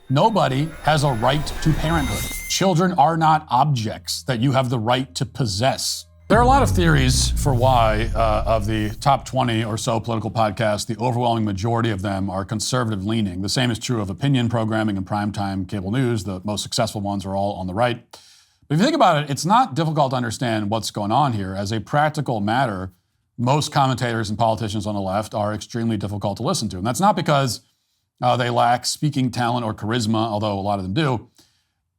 Nobody has a right to parenthood. Children are not objects that you have the right to possess. There are a lot of theories for why, of the top 20 or so political podcasts, the overwhelming majority of them are conservative leaning. The same is true of opinion programming and primetime cable news. The most successful ones are all on the right. But if you think about it, it's not difficult to understand what's going on here. As a practical matter, most commentators and politicians on the left are extremely difficult to listen to. And that's not because they lack speaking talent or charisma, although a lot of them do.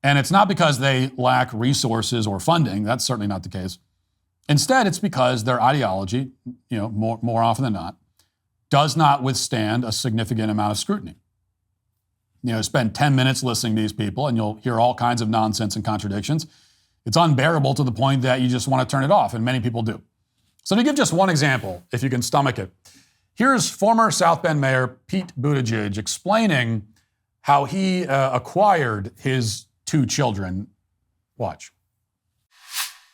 And it's not because they lack resources or funding. That's certainly not the case. Instead, it's because their ideology, more often than not, does not withstand a significant amount of scrutiny. Spend 10 minutes listening to these people and you'll hear all kinds of nonsense and contradictions. It's unbearable to the point that you just want to turn it off, and many people do. So to give just one example, if you can stomach it, here's former South Bend Mayor Pete Buttigieg explaining how he acquired his 2 children. Watch.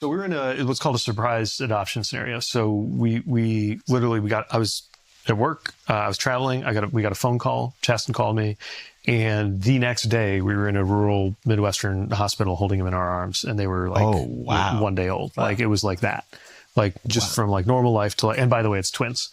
So we were in what's called a surprise adoption scenario. So we literally I was at work, I was traveling, we got a phone call, Chasten called me, and the next day we were in a rural Midwestern hospital holding him in our arms, and they were like 1 day old. Wow. Like it was like that. Like just from like normal life to and by the way, it's twins.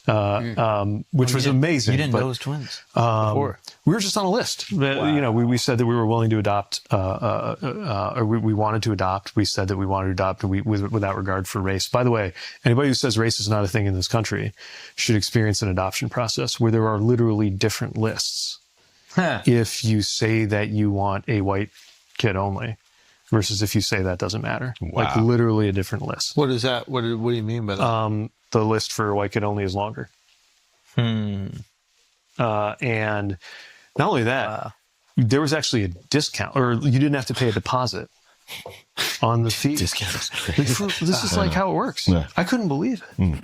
Which was amazing. You didn't know it was twins before. We were just on a list. Wow. We said that we were willing to adopt, or we wanted to adopt. We said that we wanted to adopt without regard for race. By the way, anybody who says race is not a thing in this country should experience an adoption process where there are literally different lists. If you say that you want a white kid only versus if you say that doesn't matter. Wow. Like literally a different list. What is that? What do you mean by that? The list for white kid only is longer. And not only that, there was actually a discount, or you didn't have to pay a deposit on the fee. Discounts. This is like how it works. Yeah. I couldn't believe it.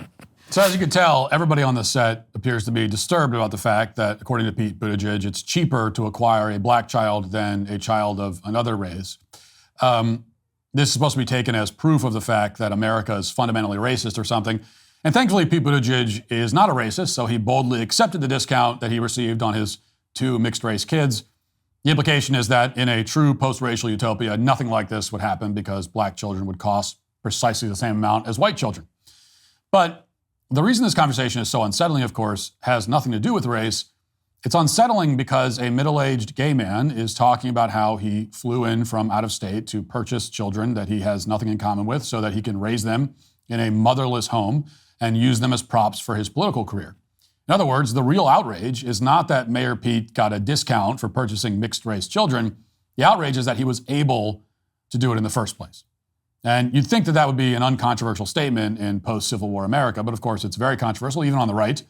So as you can tell, everybody on the set appears to be disturbed about the fact that, according to Pete Buttigieg, it's cheaper to acquire a black child than a child of another race. This is supposed to be taken as proof of the fact that America is fundamentally racist or something. And thankfully, Pete Buttigieg is not a racist, so he boldly accepted the discount that he received on his 2 mixed-race kids. The implication is that in a true post-racial utopia, nothing like this would happen because black children would cost precisely the same amount as white children. But the reason this conversation is so unsettling, of course, has nothing to do with race. It's unsettling because a middle-aged gay man is talking about how he flew in from out of state to purchase children that he has nothing in common with so that he can raise them in a motherless home and use them as props for his political career. In other words, the real outrage is not that Mayor Pete got a discount for purchasing mixed-race children. The outrage is that he was able to do it in the first place. And you'd think that that would be an uncontroversial statement in post-Civil War America, but of course it's very controversial, even on the right.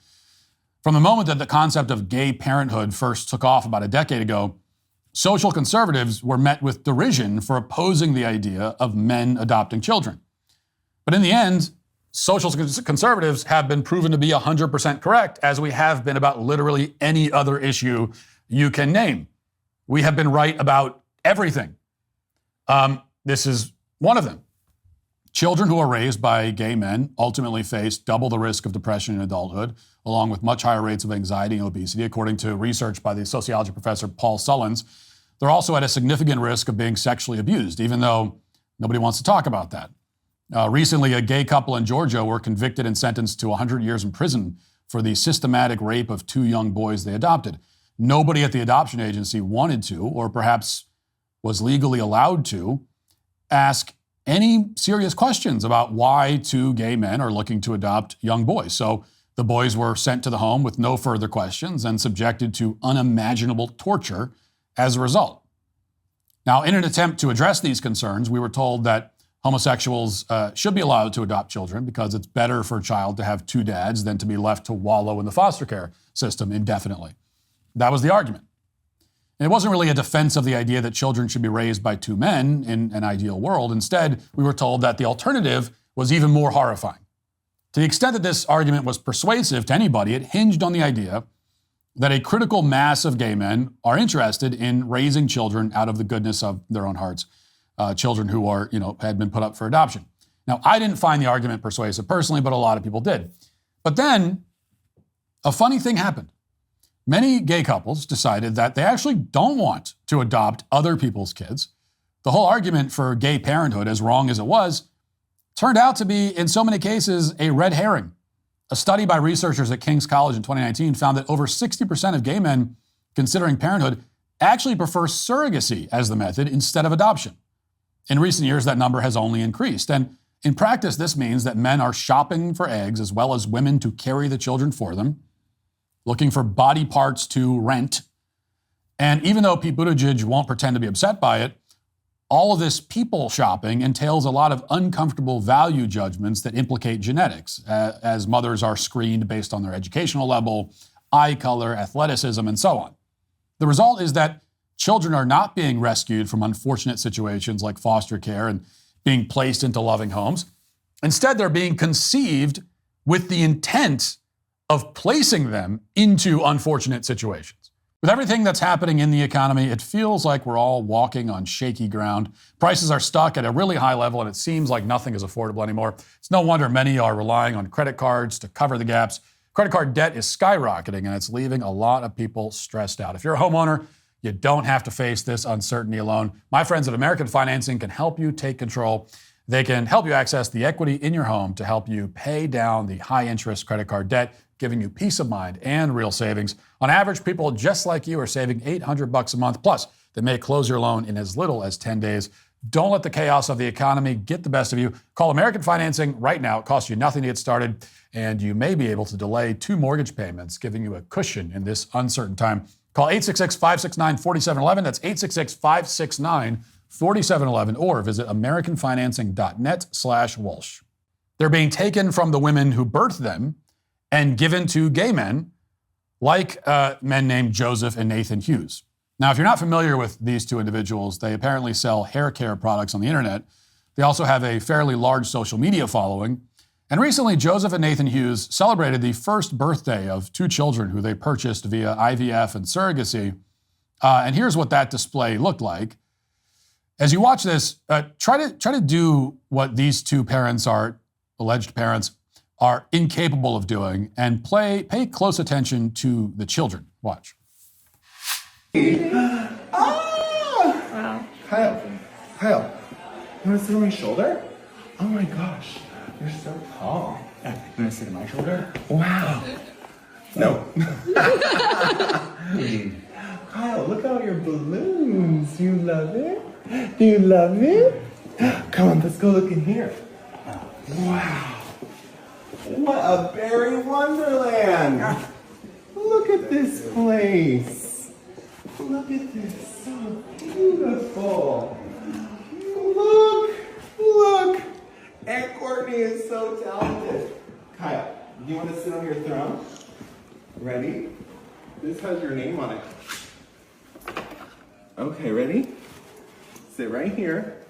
From the moment that the concept of gay parenthood first took off about a decade ago, social conservatives were met with derision for opposing the idea of men adopting children. But in the end, social conservatives have been proven to be 100% correct, as we have been about literally any other issue you can name. We have been right about everything. This is one of them. Children who are raised by gay men ultimately face double the risk of depression in adulthood, along with much higher rates of anxiety and obesity, according to research by the sociology professor Paul Sullins. They're also at a significant risk of being sexually abused, even though nobody wants to talk about that. Recently, a gay couple in Georgia were convicted and sentenced to 100 years in prison for the systematic rape of 2 young boys they adopted. Nobody at the adoption agency wanted to, or perhaps was legally allowed to, ask any serious questions about why 2 gay men are looking to adopt young boys. So the boys were sent to the home with no further questions and subjected to unimaginable torture as a result. Now, in an attempt to address these concerns, we were told that homosexuals should be allowed to adopt children because it's better for a child to have 2 dads than to be left to wallow in the foster care system indefinitely. That was the argument. And it wasn't really a defense of the idea that children should be raised by 2 men in an ideal world. Instead, we were told that the alternative was even more horrifying. To the extent that this argument was persuasive to anybody, it hinged on the idea that a critical mass of gay men are interested in raising children out of the goodness of their own hearts, children who are, had been put up for adoption. Now, I didn't find the argument persuasive personally, but a lot of people did. But then a funny thing happened. many gay couples decided that they actually don't want to adopt other people's kids. The whole argument for gay parenthood, as wrong as it was, turned out to be, in so many cases, a red herring. A study by researchers at King's College in 2019 found that over 60% of gay men considering parenthood actually prefer surrogacy as the method instead of adoption. In recent years, that number has only increased. And in practice, this means that men are shopping for eggs as well as women to carry the children for them, looking for body parts to rent. And even though Pete Buttigieg won't pretend to be upset by it, all of this people shopping entails a lot of uncomfortable value judgments that implicate genetics, as mothers are screened based on their educational level, eye color, athleticism, and so on. The result is that children are not being rescued from unfortunate situations like foster care and being placed into loving homes. Instead, they're being conceived with the intent of placing them into unfortunate situations. With everything that's happening in the economy, it feels like we're all walking on shaky ground. Prices are stuck at a really high level, and it seems like nothing is affordable anymore. It's no wonder many are relying on credit cards to cover the gaps. Credit card debt is skyrocketing, and it's leaving a lot of people stressed out. If you're a homeowner, you don't have to face this uncertainty alone. My friends at American Financing can help you take control. They can help you access the equity in your home to help you pay down the high-interest credit card debt, giving you peace of mind and real savings. On average, people just like you are saving $800 a month. Plus, they may close your loan in as little as 10 days. Don't let the chaos of the economy get the best of you. Call American Financing right now. It costs you nothing to get started, and you may be able to delay 2 mortgage payments, giving you a cushion in this uncertain time. Call 866-569-4711. That's 866-569-4711, or visit americanfinancing.net/Walsh. They're being taken from the women who birthed them and given to gay men, like men named Joseph and Nathan Hughes. Now, if you're not familiar with these two individuals, they apparently sell hair care products on the internet. They also have a fairly large social media following. And recently, Joseph and Nathan Hughes celebrated the first birthday of 2 children who they purchased via IVF and surrogacy. And here's what that display looked like. As you watch this, try to do what these 2 parents alleged parents, are incapable of doing, and pay close attention to the children. Watch. Wow. Kyle, you want to sit on my shoulder? Oh my gosh, you're so tall. You want to sit on my shoulder? Wow. No. Kyle, look at all your balloons. You love it? Do you love it? Come on, let's go look in here. Wow. What a berry wonderland! Look at this place. Look at this, so beautiful. Look. Aunt Courtney is so talented. Kyle, do you want to sit on your throne? Ready? This has your name on it. Okay, ready? Sit right here.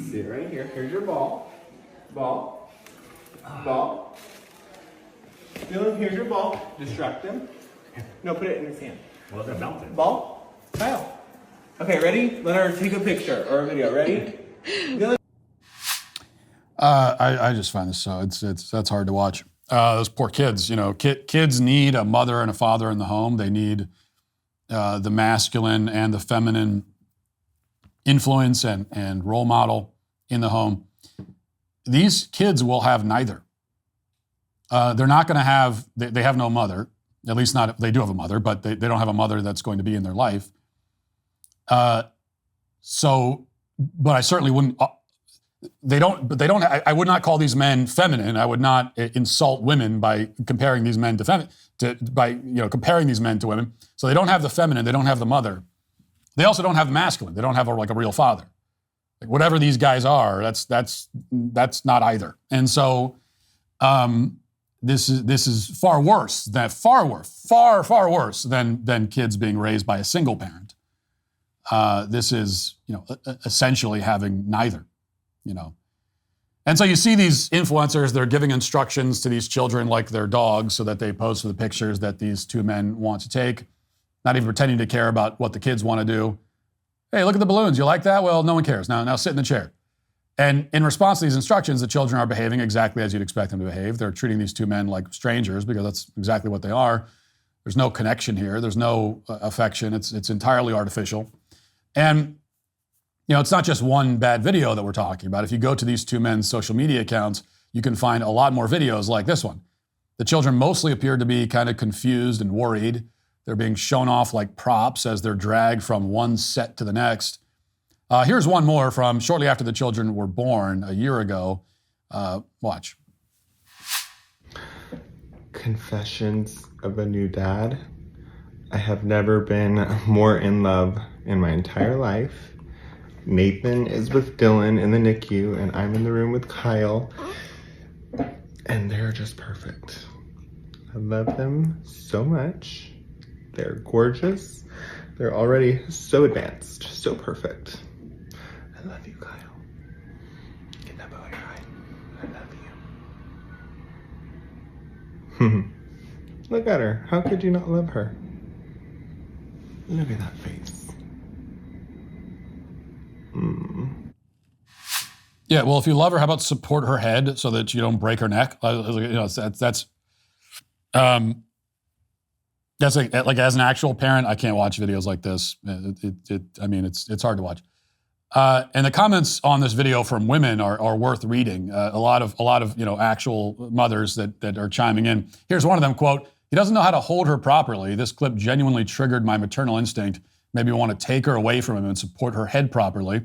Sit right here. Here's your ball. Ball. Dylan, here's your ball. Distract him. No, put it in his hand. Well, they're bouncing. Ball. Kyle. Okay, ready? Let her take a picture or a video. Ready? Dylan. I just find this so that's hard to watch. Those poor kids. You know, kids need a mother and a father in the home. They need the masculine and the feminine influence and role model in the home. These kids will have neither. They're not going to have, they have no mother, at least not, they do have a mother, but they don't have a mother that's going to be in their life. But I certainly wouldn't, I would not call these men feminine. I would not insult women by comparing these men to comparing these men to women. So they don't have the feminine, they don't have the mother. They also don't have the masculine. They don't have a real father. Like whatever these guys are, that's not either. And so, this is far worse than kids being raised by a single parent. This is, essentially having neither, And so you see these influencers, they're giving instructions to these children like they're dogs so that they pose for the pictures that these 2 men want to take, not even pretending to care about what the kids want to do. Hey, look at the balloons. You like that? Well, no one cares. Now sit in the chair. And in response to these instructions, the children are behaving exactly as you'd expect them to behave. They're treating these 2 men like strangers because that's exactly what they are. There's no connection here. There's no affection. It's entirely artificial. And, it's not just one bad video that we're talking about. If you go to these two men's social media accounts, you can find a lot more videos like this one. The children mostly appear to be kind of confused and worried. They're being shown off like props as they're dragged from one set to the next. Here's one more from shortly after the children were born a year ago. Watch. Confessions of a New Dad. I have never been more in love in my entire life. Nathan is with Dylan in the NICU, and I'm in the room with Kyle, and they're just perfect. I love them so much. They're gorgeous. They're already so advanced, so perfect. I love you, Kyle. Get that bow in your eye. I love you. Look at her. How could you not love her? Look at that face. Yeah, well, if you love her, how about support her head so that you don't break her neck? That's like as an actual parent, I can't watch videos like this. It's hard to watch. And the comments on this video from women are worth reading. A lot of actual mothers that are chiming in. Here's one of them, quote, "He doesn't know how to hold her properly. This clip genuinely triggered my maternal instinct. Maybe want to take her away from him and support her head properly."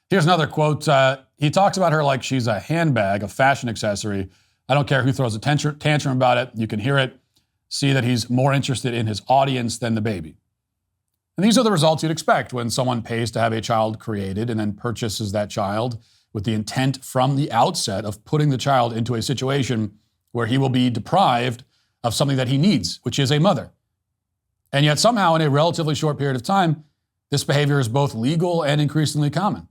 Here's another quote. He talks about her like she's a handbag, a fashion accessory. I don't care who throws a tantrum about it. You can hear it. See that he's more interested in his audience than the baby. And these are the results you'd expect when someone pays to have a child created and then purchases that child with the intent from the outset of putting the child into a situation where he will be deprived of something that he needs, which is a mother. And yet somehow in a relatively short period of time, this behavior is both legal and increasingly common.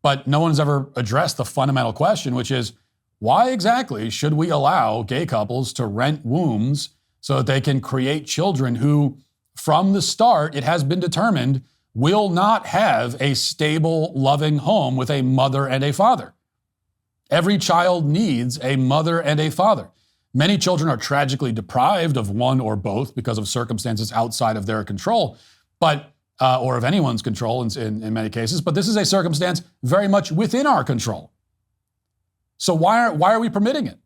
But no one's ever addressed the fundamental question, which is, why exactly should we allow gay couples to rent wombs so that they can create children who, from the start, it has been determined, will not have a stable, loving home with a mother and a father? Every child needs a mother and a father. Many children are tragically deprived of one or both because of circumstances outside of their control, or of anyone's control in many cases. But this is a circumstance very much within our control. So why are we permitting it?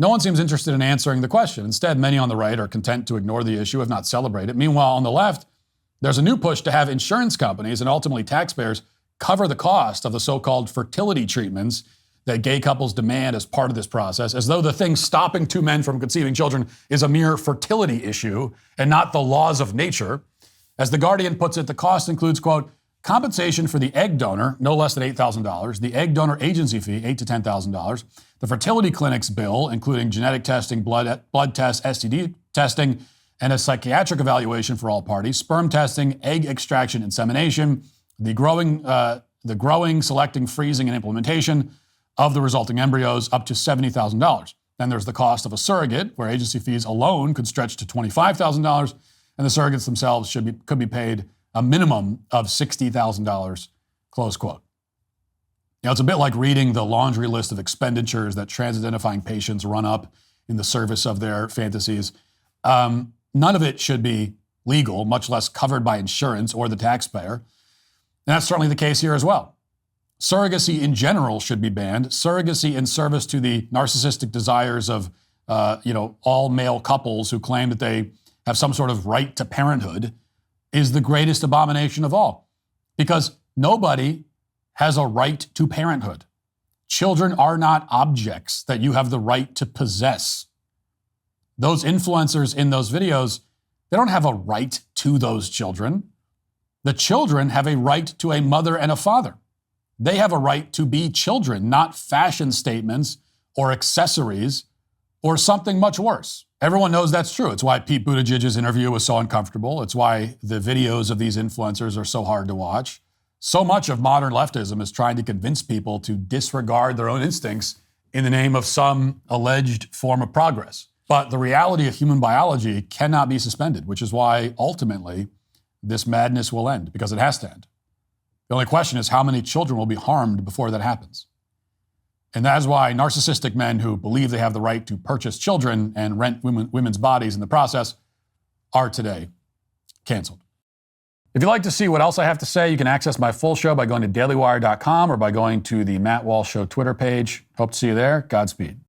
No one seems interested in answering the question. Instead, many on the right are content to ignore the issue, if not celebrate it. Meanwhile, on the left, there's a new push to have insurance companies and ultimately taxpayers cover the cost of the so-called fertility treatments that gay couples demand as part of this process, as though the thing stopping two men from conceiving children is a mere fertility issue and not the laws of nature. As The Guardian puts it, the cost includes, quote, compensation for the egg donor, no less than $8,000, the egg donor agency fee, $8,000 to $10,000, the fertility clinic's bill, including genetic testing, blood tests, STD testing, and a psychiatric evaluation for all parties, sperm testing, egg extraction, insemination, the growing, selecting, freezing, and implementation of the resulting embryos, up to $70,000. Then there's the cost of a surrogate, where agency fees alone could stretch to $25,000, and the surrogates themselves could be paid a minimum of $60,000, close quote. It's a bit like reading the laundry list of expenditures that trans-identifying patients run up in the service of their fantasies. None of it should be legal, much less covered by insurance or the taxpayer. And that's certainly the case here as well. Surrogacy in general should be banned. Surrogacy in service to the narcissistic desires of, all male couples who claim that they have some sort of right to parenthood is the greatest abomination of all. Because nobody has a right to parenthood. Children are not objects that you have the right to possess. Those influencers in those videos, they don't have a right to those children. The children have a right to a mother and a father. They have a right to be children, not fashion statements or accessories or something much worse. Everyone knows that's true. It's why Pete Buttigieg's interview was so uncomfortable. It's why the videos of these influencers are so hard to watch. So much of modern leftism is trying to convince people to disregard their own instincts in the name of some alleged form of progress. But the reality of human biology cannot be suspended, which is why ultimately this madness will end, because it has to end. The only question is how many children will be harmed before that happens. And that is why narcissistic men who believe they have the right to purchase children and rent women's bodies in the process are today canceled. If you'd like to see what else I have to say, you can access my full show by going to dailywire.com or by going to the Matt Walsh Show Twitter page. Hope to see you there. Godspeed.